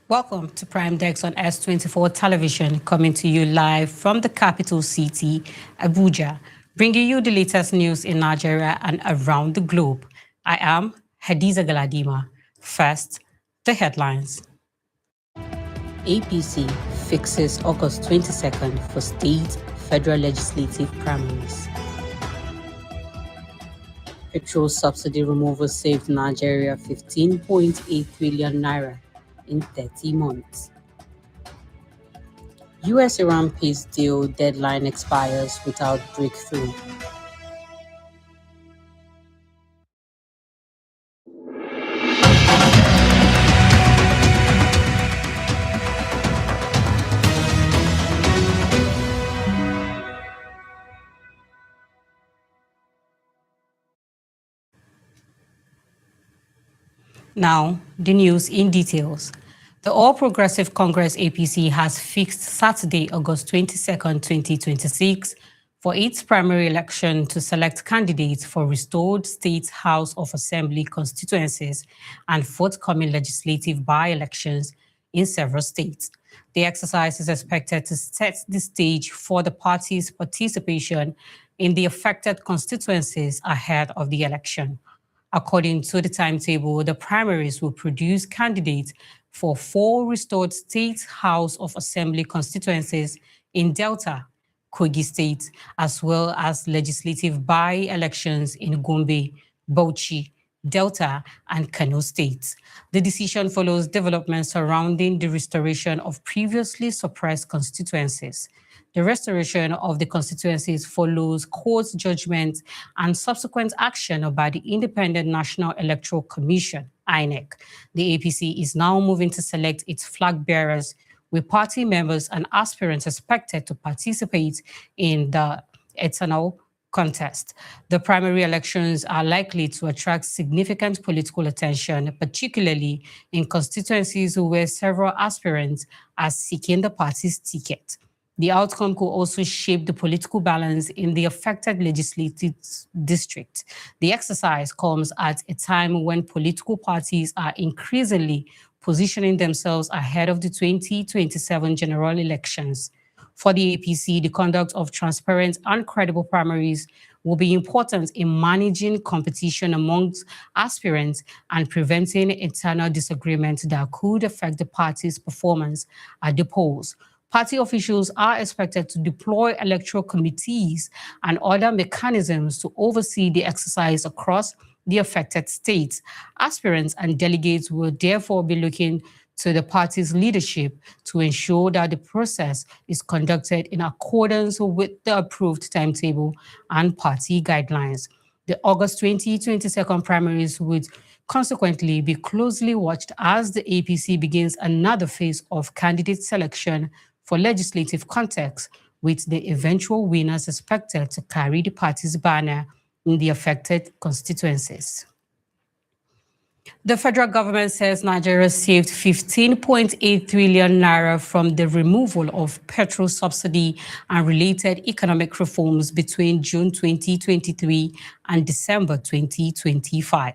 Welcome to Prime Dex on S24 television, coming to you live from the capital city, Abuja, bringing you the latest news in Nigeria and around the globe. I am Hadiza Galadima. First, the headlines. APC fixes August 22nd for state federal legislative primaries. Petrol subsidy removal saved Nigeria 15.8 trillion naira in 30 months. US-Iran peace deal deadline expires without breakthrough. Now, the news in details. The All Progressive Congress APC has fixed Saturday, August 22nd, 2026, for its primary election to select candidates for restored State House of Assembly constituencies and forthcoming legislative by-elections in several states. The exercise is expected to set the stage for the party's participation in the affected constituencies ahead of the election. According to the timetable, the primaries will produce candidates for 4 restored State House of Assembly constituencies in Delta, Kogi State, as well as legislative by-elections in Gombe, Bauchi, Delta, and Kano states. The decision follows developments surrounding the restoration of previously suppressed constituencies. The restoration of the constituencies follows court judgment and subsequent action by the Independent National Electoral Commission, INEC. The APC is now moving to select its flag bearers, with party members and aspirants expected to participate in the eternal contest. The primary elections are likely to attract significant political attention, particularly in constituencies where several aspirants are seeking the party's ticket. The outcome could also shape the political balance in the affected legislative district. The exercise comes at a time when political parties are increasingly positioning themselves ahead of the 2027 general elections. For the APC, the conduct of transparent and credible primaries will be important in managing competition amongst aspirants and preventing internal disagreement that could affect the party's performance at the polls. Party officials are expected to deploy electoral committees and other mechanisms to oversee the exercise across the affected states. Aspirants and delegates will therefore be looking to the party's leadership to ensure that the process is conducted in accordance with the approved timetable and party guidelines. The August 2022 primaries would consequently be closely watched as the APC begins another phase of candidate selection for legislative context, with the eventual winners expected to carry the party's banner in the affected constituencies. The federal government says Nigeria saved 15.8 trillion naira from the removal of petrol subsidy and related economic reforms between June 2023 and December 2025.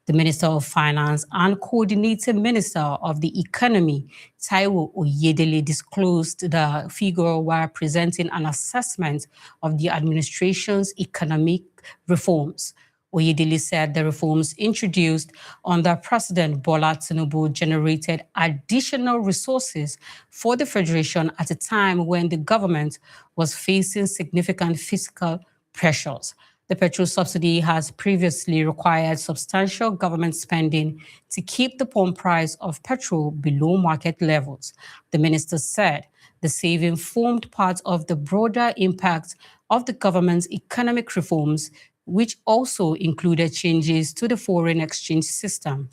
The Minister of Finance and Coordinating Minister of the Economy, Taiwo Oyedele, disclosed the figure while presenting an assessment of the administration's economic reforms. Oyedele said the reforms introduced under President Bola Tinubu generated additional resources for the Federation at a time when the government was facing significant fiscal pressures. The petrol subsidy has previously required substantial government spending to keep the pump price of petrol below market levels. The minister said the saving formed part of the broader impact of the government's economic reforms, which also included changes to the foreign exchange system.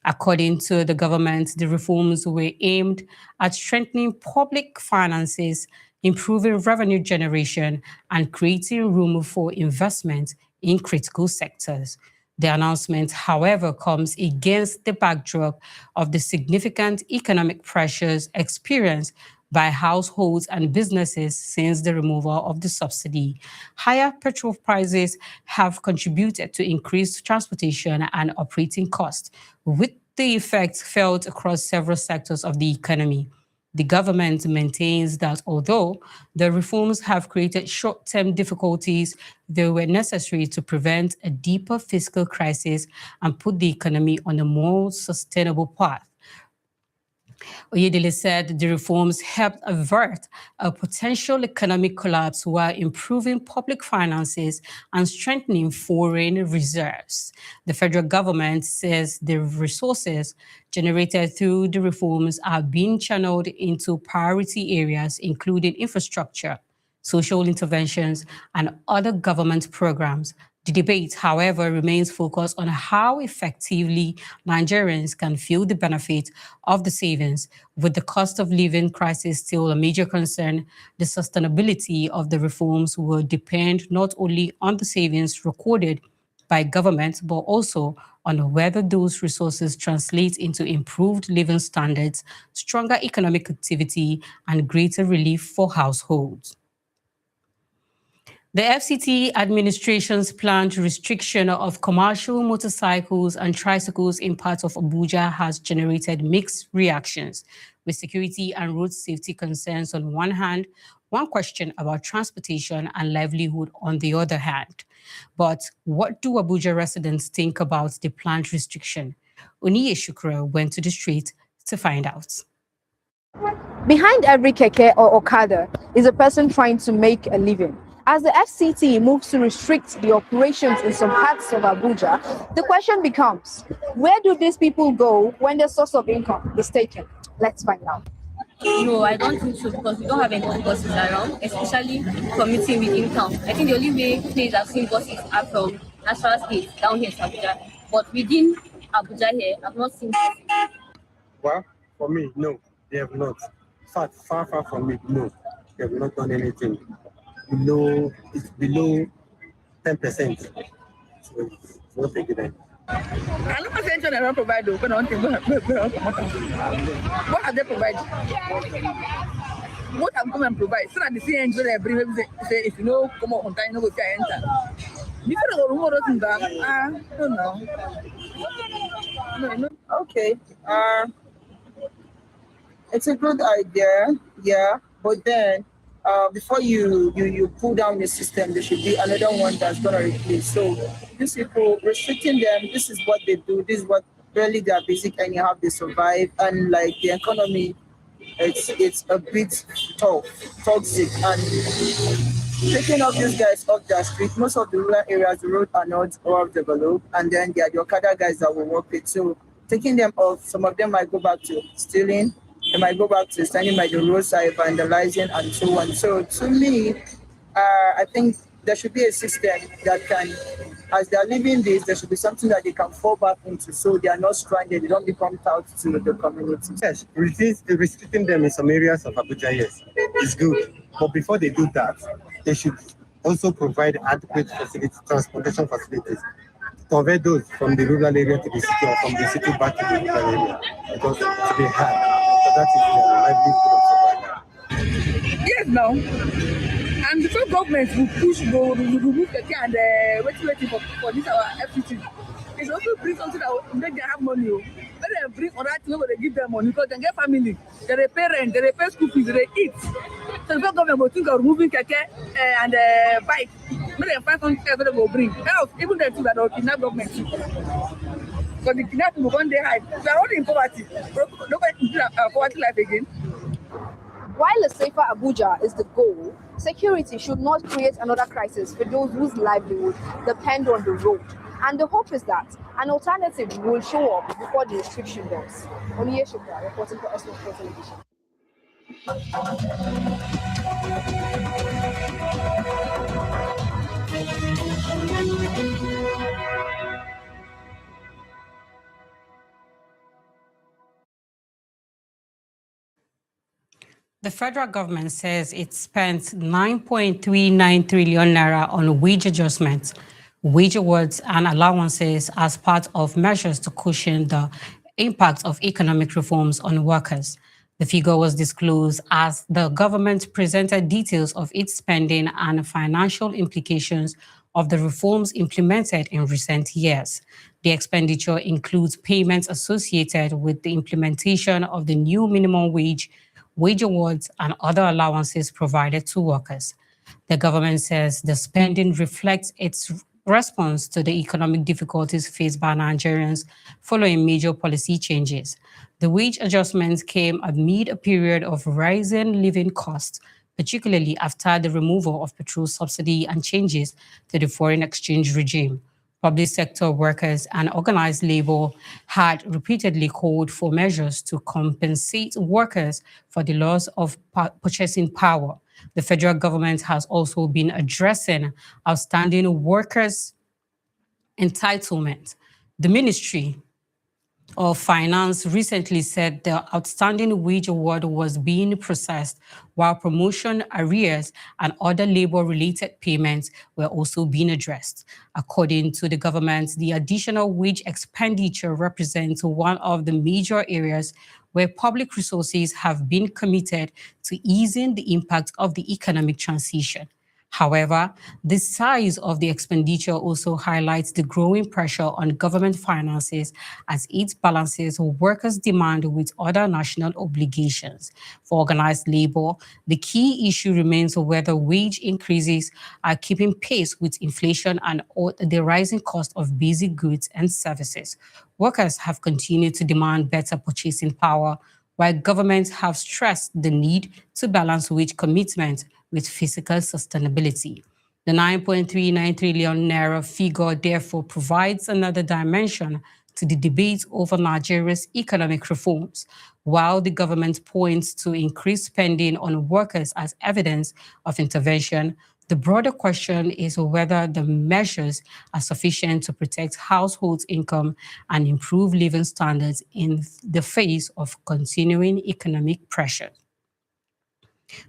According to the government, the reforms were aimed at strengthening public finances, improving revenue generation, and creating room for investment in critical sectors. The announcement, however, comes against the backdrop of the significant economic pressures experienced by households and businesses since the removal of the subsidy. Higher petrol prices have contributed to increased transportation and operating costs, with the effects felt across several sectors of the economy. The government maintains that although the reforms have created short-term difficulties, they were necessary to prevent a deeper fiscal crisis and put the economy on a more sustainable path. Oyedele said the reforms helped avert a potential economic collapse while improving public finances and strengthening foreign reserves. The federal government says the resources generated through the reforms are being channeled into priority areas, including infrastructure, social interventions, and other government programs. The debate, however, remains focused on how effectively Nigerians can feel the benefit of the savings. With the cost of living crisis still a major concern, the sustainability of the reforms will depend not only on the savings recorded by government, but also on whether those resources translate into improved living standards, stronger economic activity, and greater relief for households. The FCT administration's planned restriction of commercial motorcycles and tricycles in parts of Abuja has generated mixed reactions, with security and road safety concerns on one hand, one question about transportation and livelihood on the other hand. But what do Abuja residents think about the planned restriction? Oniye Shukra went to the street to find out. Behind every keke or okada is a person trying to make a living. As the FCT moves to restrict the operations in some parts of Abuja, the question becomes, where do these people go when their source of income is taken? Let's find out. No, I don't think so because we don't have any buses around, especially commuting within town. I think the only place I've seen buses are from National State down here to Abuja. But within Abuja here, I've not seen buses. Well, for me, no, they have not. Far from me, no, they have not done anything. It's below 10%. So it's not a good idea. I don't think they don't provide. What have they provided? What have government provide? So that the CNG they bring say if you know come on time, you know go enter. Before the rumor doesn't I don't know. No. Okay. It's a good idea, yeah, but then before you pull down the system, there should be another one that's gonna replace. So these people restricting them, this is what they do, this is what really their basic and how they survive, and like the economy, it's a bit toxic, and taking off these guys off the street. Most of the rural areas, the roads are not well developed, and then there are the Okada guys that will work it. So taking them off, some of them might go back to stealing. They might go back to standing by the roadside, vandalizing, and so on. So to me, I think there should be a system that can, as they're living this, there should be something that they can fall back into so they are not stranded, they don't become out to the community. Yes, restricting them in some areas of Abuja, yes, is good. But before they do that, they should also provide adequate transportation facilities to convert those from the rural area to the city or from the city back to the rural area. Because it's been hard. That is the livelihood of survival. Yes, now. And before government will push, will remove the and waiting for this our FCT. It's also bring something that will make them have money. When they bring on that thing, they give them money because they get family, they pay rent, they pay school fees, they eat. So before government will think of removing keke and bike, when they find something else they will bring. Else, even the two that will kidnap government. Because the kidnapping will one day hide. We are already in poverty. Nobody can poverty life again. While a safer Abuja is the goal, security should not create another crisis for those whose livelihood depend on the road. And the hope is that an alternative will show up before the restriction does. Oniye Shukra, reporting for S1 Television. The federal government says it spent 9.39 trillion naira on wage adjustments, wage awards, and allowances as part of measures to cushion the impact of economic reforms on workers. The figure was disclosed as the government presented details of its spending and financial implications of the reforms implemented in recent years. The expenditure includes payments associated with the implementation of the new minimum wage, wage awards, and other allowances provided to workers. The government says the spending reflects its response to the economic difficulties faced by Nigerians following major policy changes. The wage adjustments came amid a period of rising living costs, particularly after the removal of petrol subsidy and changes to the foreign exchange regime. Public sector workers and organized labor had repeatedly called for measures to compensate workers for the loss of purchasing power. The federal government has also been addressing outstanding workers' entitlement. The Ministry of Finance recently said the outstanding wage award was being processed, while promotion arrears and other labor-related payments were also being addressed. According to the government, the additional wage expenditure represents one of the major areas where public resources have been committed to easing the impact of the economic transition. However, the size of the expenditure also highlights the growing pressure on government finances as it balances workers' demand with other national obligations. For organized labor, the key issue remains whether wage increases are keeping pace with inflation and the rising cost of basic goods and services. Workers have continued to demand better purchasing power, while governments have stressed the need to balance wage commitment with fiscal sustainability. The 9.39 trillion naira figure therefore provides another dimension to the debate over Nigeria's economic reforms. While the government points to increased spending on workers as evidence of intervention, the broader question is whether the measures are sufficient to protect households' income and improve living standards in the face of continuing economic pressure.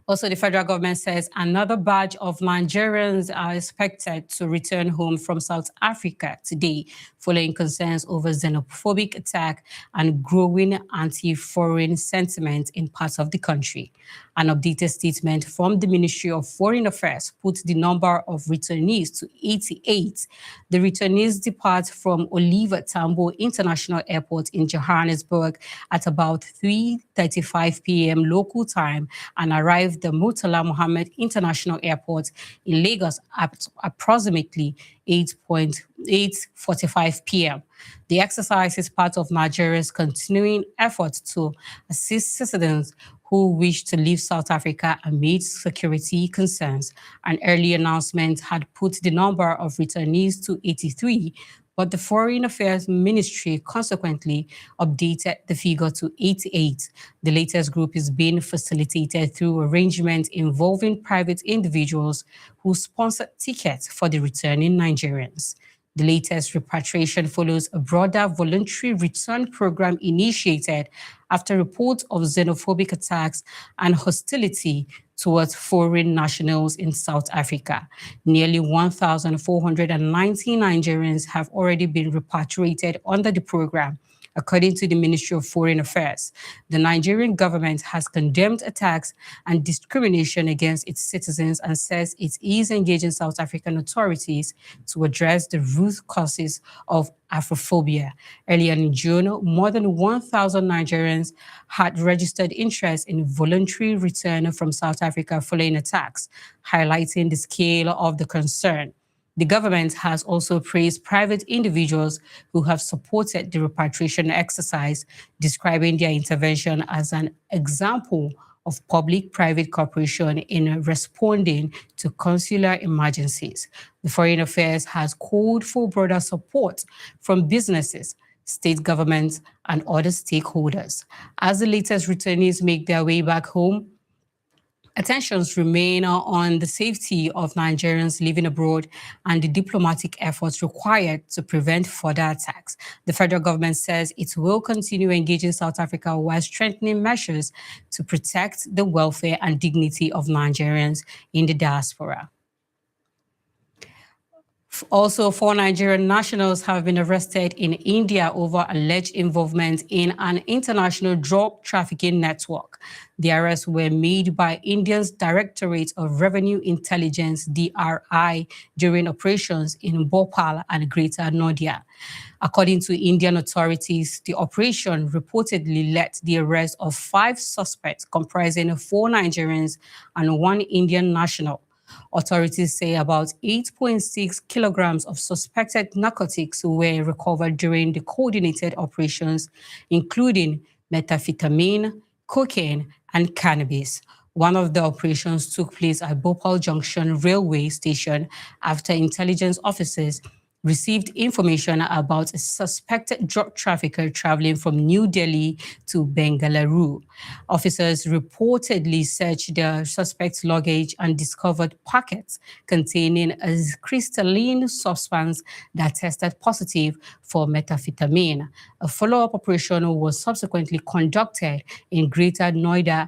Also, the federal government says another batch of Nigerians are expected to return home from South Africa today, following concerns over xenophobic attack and growing anti-foreign sentiment in parts of the country. An updated statement from the Ministry of Foreign Affairs put the number of returnees to 88. The returnees depart from Oliver Tambo International Airport in Johannesburg at about 3:35 p.m. local time and arrive the Murtala Mohammed International Airport in Lagos at approximately 8:45 p.m. The exercise is part of Nigeria's continuing efforts to assist citizens who wish to leave South Africa amid security concerns. An early announcement had put the number of returnees to 83, but the Foreign Affairs Ministry consequently updated the figure to 88. The latest group is being facilitated through arrangements involving private individuals who sponsor tickets for the returning Nigerians. The latest repatriation follows a broader voluntary return program initiated after reports of xenophobic attacks and hostility towards foreign nationals in South Africa. Nearly 1,490 Nigerians have already been repatriated under the program, according to the Ministry of Foreign Affairs. The Nigerian government has condemned attacks and discrimination against its citizens and says it is engaging South African authorities to address the root causes of Afrophobia. Earlier in June, more than 1,000 Nigerians had registered interest in voluntary return from South Africa following attacks, highlighting the scale of the concern. The government has also praised private individuals who have supported the repatriation exercise, describing their intervention as an example of public-private cooperation in responding to consular emergencies. The Foreign Affairs has called for broader support from businesses, state governments, and other stakeholders. As the latest returnees make their way back home, attentions remain on the safety of Nigerians living abroad and the diplomatic efforts required to prevent further attacks. The federal government says it will continue engaging South Africa while strengthening measures to protect the welfare and dignity of Nigerians in the diaspora. Also, 4 Nigerian nationals have been arrested in India over alleged involvement in an international drug trafficking network. The arrests were made by India's Directorate of Revenue Intelligence (DRI) during operations in Bhopal and Greater Noida. According to Indian authorities, the operation reportedly led to the arrest of 5 suspects comprising 4 Nigerians and 1 Indian national. Authorities say about 8.6 kilograms of suspected narcotics were recovered during the coordinated operations, including methamphetamine, cocaine, and cannabis. One of the operations took place at Bhopal Junction Railway Station after intelligence officers received information about a suspected drug trafficker traveling from New Delhi to Bengaluru. Officers reportedly searched the suspect's luggage and discovered packets containing a crystalline substance that tested positive for methamphetamine. A follow-up operation was subsequently conducted in Greater Noida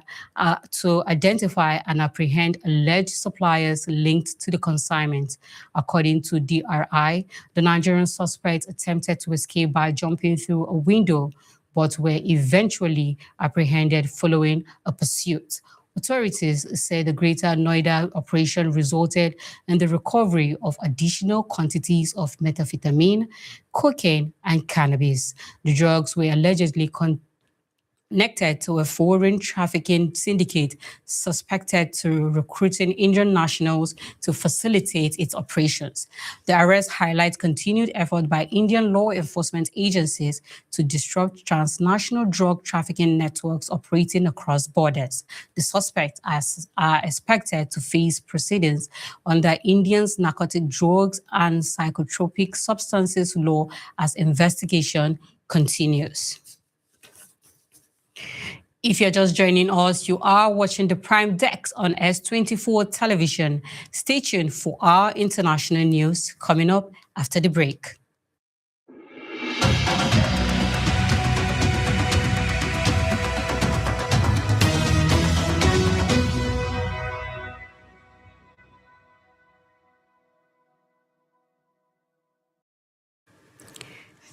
to identify and apprehend alleged suppliers linked to the consignment. According to DRI, the Nigerian suspects attempted to escape by jumping through a window, but were eventually apprehended following a pursuit. Authorities say the Greater Noida operation resulted in the recovery of additional quantities of methamphetamine, cocaine, and cannabis. The drugs were allegedly connected to a foreign trafficking syndicate suspected to recruiting Indian nationals to facilitate its operations. The arrest highlights continued effort by Indian law enforcement agencies to disrupt transnational drug trafficking networks operating across borders. The suspects are expected to face proceedings under India's narcotic drugs and psychotropic substances law as investigation continues. If you're just joining us, you are watching the Prime Desk on S24 television. Stay tuned for our international news coming up after the break.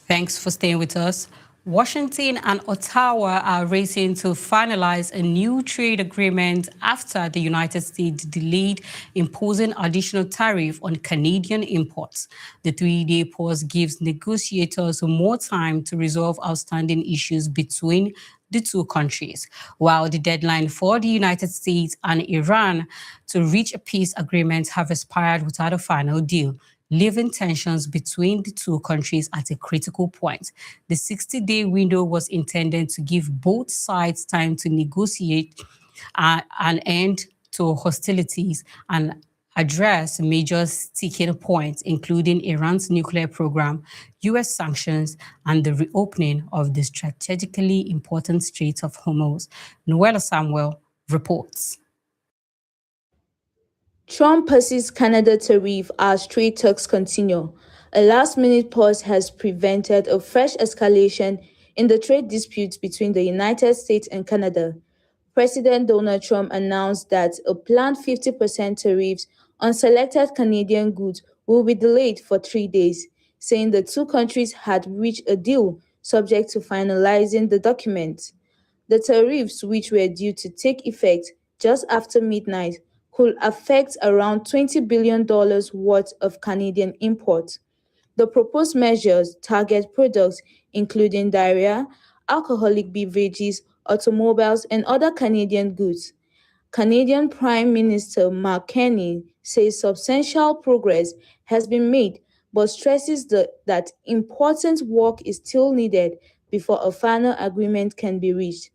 Thanks for staying with us. Washington and Ottawa are racing to finalize a new trade agreement after the United States delayed imposing additional tariff on Canadian imports. The 3-day pause gives negotiators more time to resolve outstanding issues between the two countries, while the deadline for the United States and Iran to reach a peace agreement have expired without a final deal, leaving tensions between the two countries at a critical point. The 60-day window was intended to give both sides time to negotiate an end to hostilities and address major sticking points, including Iran's nuclear program, U.S. sanctions, and the reopening of the strategically important Strait of Hormuz. Noella Samuel reports. Trump persists Canada tariff as trade talks continue. A last-minute pause has prevented a fresh escalation in the trade disputes between the United States and Canada. President Donald Trump announced that a planned 50% tariffs on selected Canadian goods will be delayed for 3 days, saying the two countries had reached a deal subject to finalizing the document. The tariffs, which were due to take effect just after midnight, could affect around $20 billion worth of Canadian imports. The proposed measures target products including dairy, alcoholic beverages, automobiles, and other Canadian goods. Canadian Prime Minister Mark Carney says substantial progress has been made, but stresses that important work is still needed before a final agreement can be reached.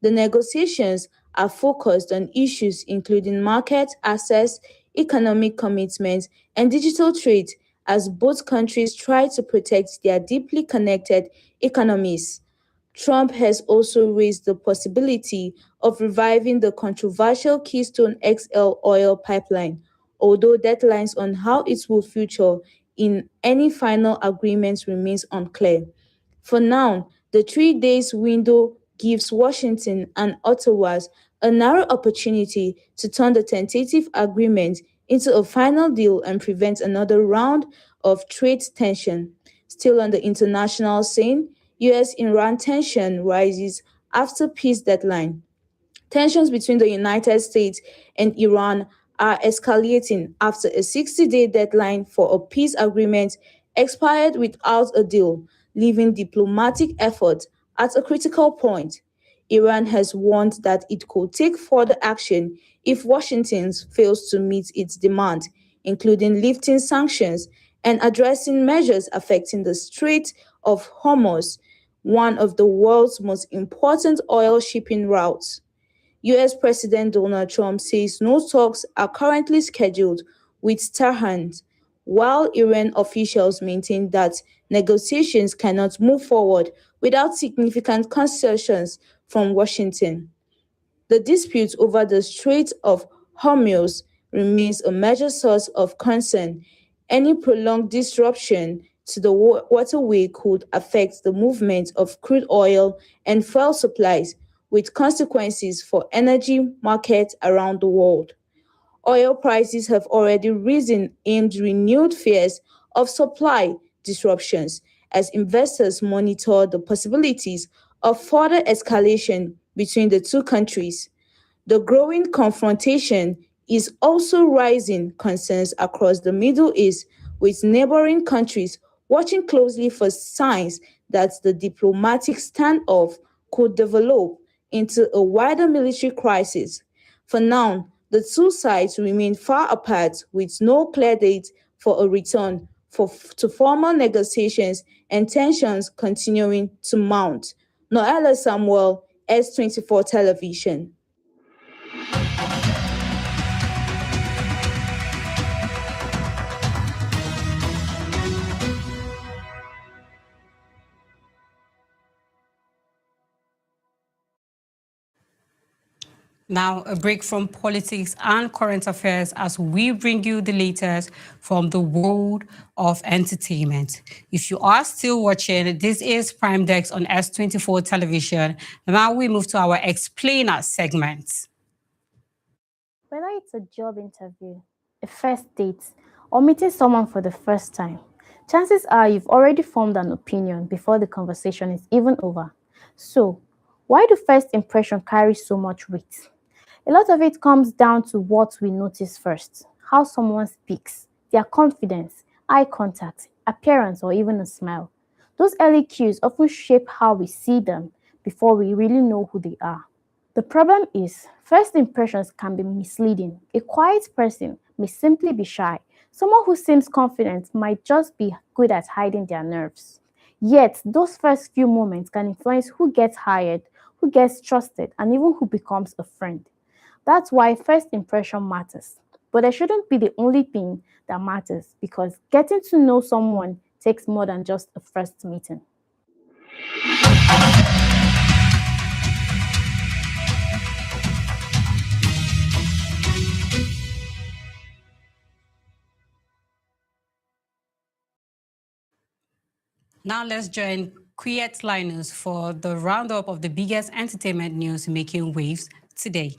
The negotiations are focused on issues including market access, economic commitments, and digital trade as both countries try to protect their deeply connected economies. Trump has also raised the possibility of reviving the controversial Keystone XL oil pipeline, although deadlines on how it will feature in any final agreement remains unclear. For now, the 3 days window gives Washington and Ottawa a narrow opportunity to turn the tentative agreement into a final deal and prevent another round of trade tension. Still on the international scene, US-Iran tension rises after peace deadline. Tensions between the United States and Iran are escalating after a 60-day deadline for a peace agreement expired without a deal, leaving diplomatic efforts at a critical point. Iran has warned that it could take further action if Washington fails to meet its demand, including lifting sanctions and addressing measures affecting the Strait of Hormuz, one of the world's most important oil shipping routes. US President Donald Trump says no talks are currently scheduled with Tehran, while Iran officials maintain that negotiations cannot move forward without significant concessions from Washington. The dispute over the Strait of Hormuz remains a major source of concern. Any prolonged disruption to the waterway could affect the movement of crude oil and fuel supplies, with consequences for energy markets around the world. Oil prices have already risen amid renewed fears of supply disruptions as investors monitor the possibilities of further escalation between the two countries. The growing confrontation is also raising concerns across the Middle East, with neighboring countries watching closely for signs that the diplomatic standoff could develop into a wider military crisis. For now, the two sides remain far apart with no clear date for a return to formal negotiations and tensions continuing to mount. Noella Samuel, S24 Television. Now, a break from politics and current affairs as we bring you the latest from the world of entertainment. If you are still watching, this is Prime Desk on S24 Television. Now we move to our Explainer segment. Whether it's a job interview, a first date, or meeting someone for the first time, chances are you've already formed an opinion before the conversation is even over. So, why do first impressions carry so much weight? A lot of it comes down to what we notice first, how someone speaks, their confidence, eye contact, appearance, or even a smile. Those early cues often shape how we see them before we really know who they are. The problem is, first impressions can be misleading. A quiet person may simply be shy. Someone who seems confident might just be good at hiding their nerves. Yet, those first few moments can influence who gets hired, who gets trusted, and even who becomes a friend. That's why first impression matters. But it shouldn't be the only thing that matters, because getting to know someone takes more than just a first meeting. Now let's join Quiet Linus for the roundup of the biggest entertainment news making waves today.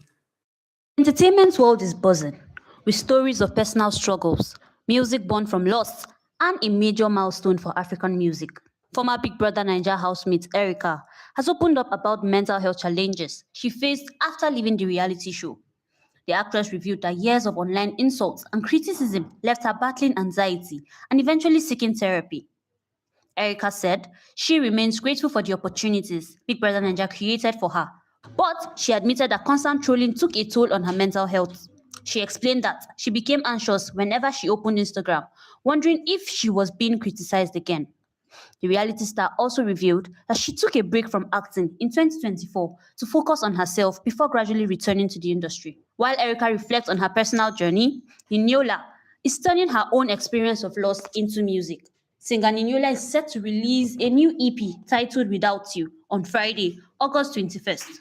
Entertainment world is buzzing with stories of personal struggles, music born from loss, and a major milestone for African music. Former Big Brother Naija housemate Erica has opened up about mental health challenges she faced after leaving the reality show. The actress revealed that years of online insults and criticism left her battling anxiety and eventually seeking therapy. Erica said she remains grateful for the opportunities Big Brother Naija created for her, but she admitted that constant trolling took a toll on her mental health. She explained that she became anxious whenever she opened Instagram, wondering if she was being criticized again. The reality star also revealed that she took a break from acting in 2024 to focus on herself before gradually returning to the industry. While Erica reflects on her personal journey, Niniola is turning her own experience of loss into music. Singer Niniola is set to release a new EP titled Without You on Friday, August 21st.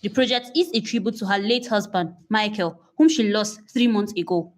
The project is a tribute to her late husband, Michael, whom she lost 3 months ago.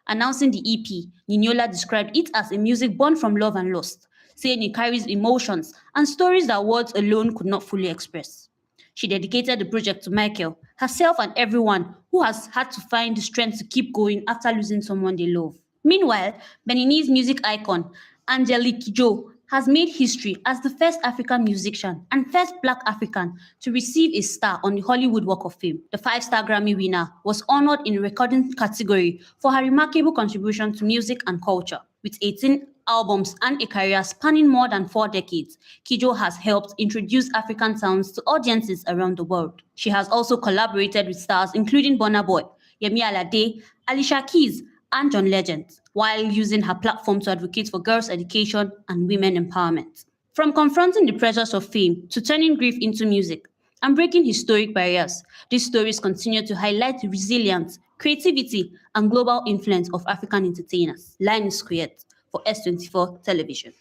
Announcing the EP, Niniola described it as a music born from love and loss, saying it carries emotions and stories that words alone could not fully express. She dedicated the project to Michael, herself, and everyone who has had to find the strength to keep going after losing someone they love. Meanwhile, Beninese music icon Angelique Kidjo has made history as the first African musician and first Black African to receive a star on the Hollywood Walk of Fame. The 5-star Grammy winner was honored in the recording category for her remarkable contribution to music and culture. With 18 albums and a career spanning more than 4 decades, Kidjo has helped introduce African sounds to audiences around the world. She has also collaborated with stars including Burna Boy, Yemi Alade, Alicia Keys, and John Legend, while using her platform to advocate for girls' education and women empowerment. From confronting the pressures of fame to turning grief into music and breaking historic barriers, these stories continue to highlight the resilience, creativity, and global influence of African entertainers. Line is Kuyet for S24 Television.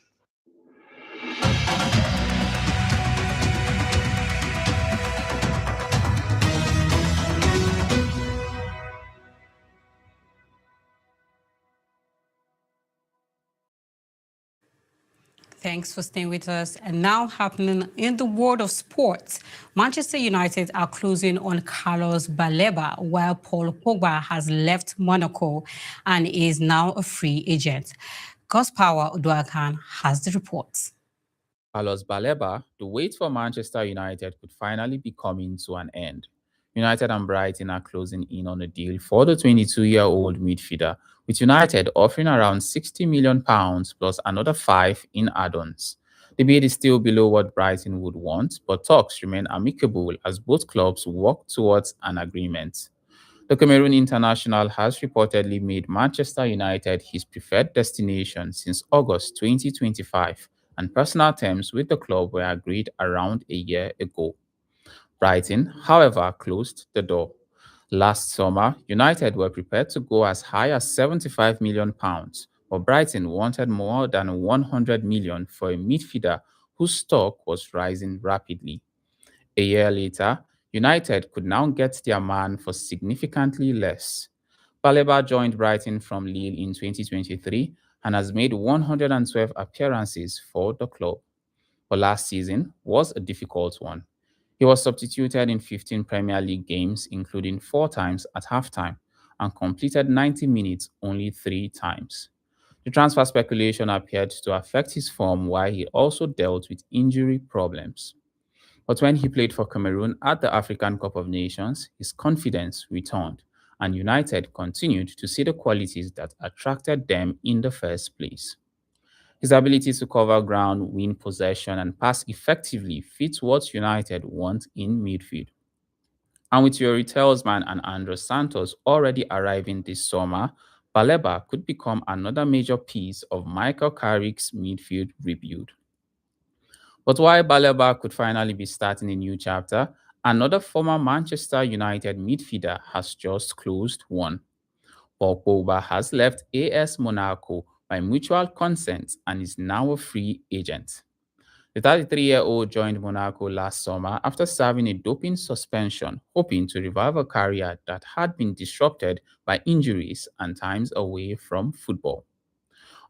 Thanks for staying with us. And now happening in the world of sports, Manchester United are closing on Carlos Baleba, while Paul Pogba has left Monaco and is now a free agent. Gospower Uduakan has the reports. Carlos Baleba, the wait for Manchester United could finally be coming to an end. United and Brighton are closing in on a deal for the 22-year-old midfielder, with United offering around £60 million plus another 5 in add-ons. The bid is still below what Brighton would want, but talks remain amicable as both clubs work towards an agreement. The Cameroon international has reportedly made Manchester United his preferred destination since August 2025, and personal terms with the club were agreed around a year ago. Brighton, however, closed the door. Last summer, United were prepared to go as high as £75 million, but Brighton wanted more than £100 million for a midfielder whose stock was rising rapidly. A year later, United could now get their man for significantly less. Baleba joined Brighton from Lille in 2023 and has made 112 appearances for the club. But last season was a difficult one. He was substituted in 15 Premier League games, including 4 times at halftime, and completed 90 minutes only 3 times. The transfer speculation appeared to affect his form, while he also dealt with injury problems. But when he played for Cameroon at the African Cup of Nations, his confidence returned, and United continued to see the qualities that attracted them in the first place. His ability to cover ground, win possession, and pass effectively fits what United want in midfield. And with Yuri Telsman and Andros Santos already arriving this summer, Baleba could become another major piece of Michael Carrick's midfield rebuild. But while Baleba could finally be starting a new chapter, another former Manchester United midfielder has just closed one. Paul Pogba has left AS Monaco by mutual consent and is now a free agent. The 33-year-old joined Monaco last summer after serving a doping suspension, hoping to revive a career that had been disrupted by injuries and times away from football.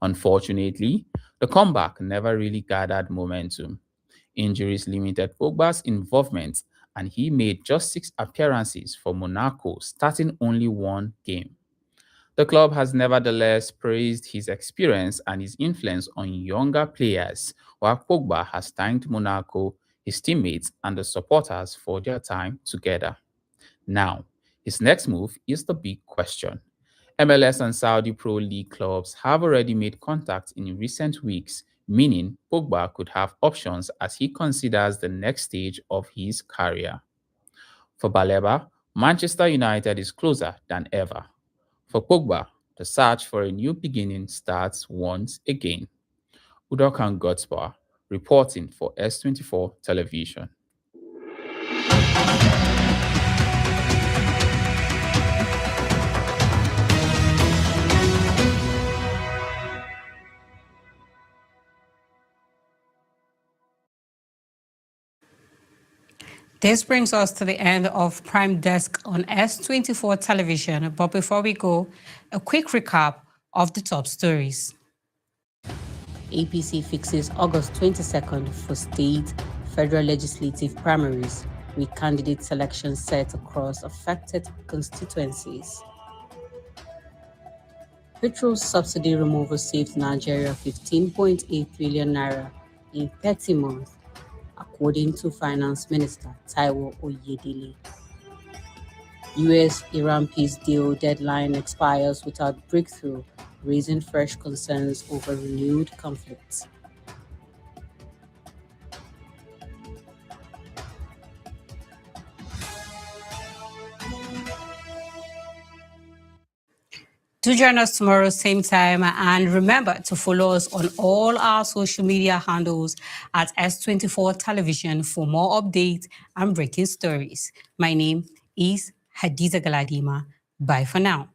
Unfortunately, the comeback never really gathered momentum. Injuries limited Pogba's involvement, and he made just 6 appearances for Monaco, starting only 1 game. The club has nevertheless praised his experience and his influence on younger players, while Pogba has thanked Monaco, his teammates, and the supporters for their time together. Now, his next move is the big question. MLS and Saudi Pro League clubs have already made contact in recent weeks, meaning Pogba could have options as he considers the next stage of his career. For Baleba, Manchester United is closer than ever. For Pogba, the search for a new beginning starts once again. Udokan Godspower, reporting for S24 Television. This brings us to the end of Prime Desk on S24 Television. But before we go, a quick recap of the top stories. APC fixes August 22nd for state federal legislative primaries, with candidate selection set across affected constituencies. Petrol subsidy removal saved Nigeria 15.8 trillion naira in 30 months, according to Finance Minister Taiwo Oyedele. US-Iran peace deal deadline expires without breakthrough, raising fresh concerns over renewed conflicts. Do join us tomorrow, same time, and remember to follow us on all our social media handles at S24 Television for more updates and breaking stories. My name is Hadiza Galadima. Bye for now.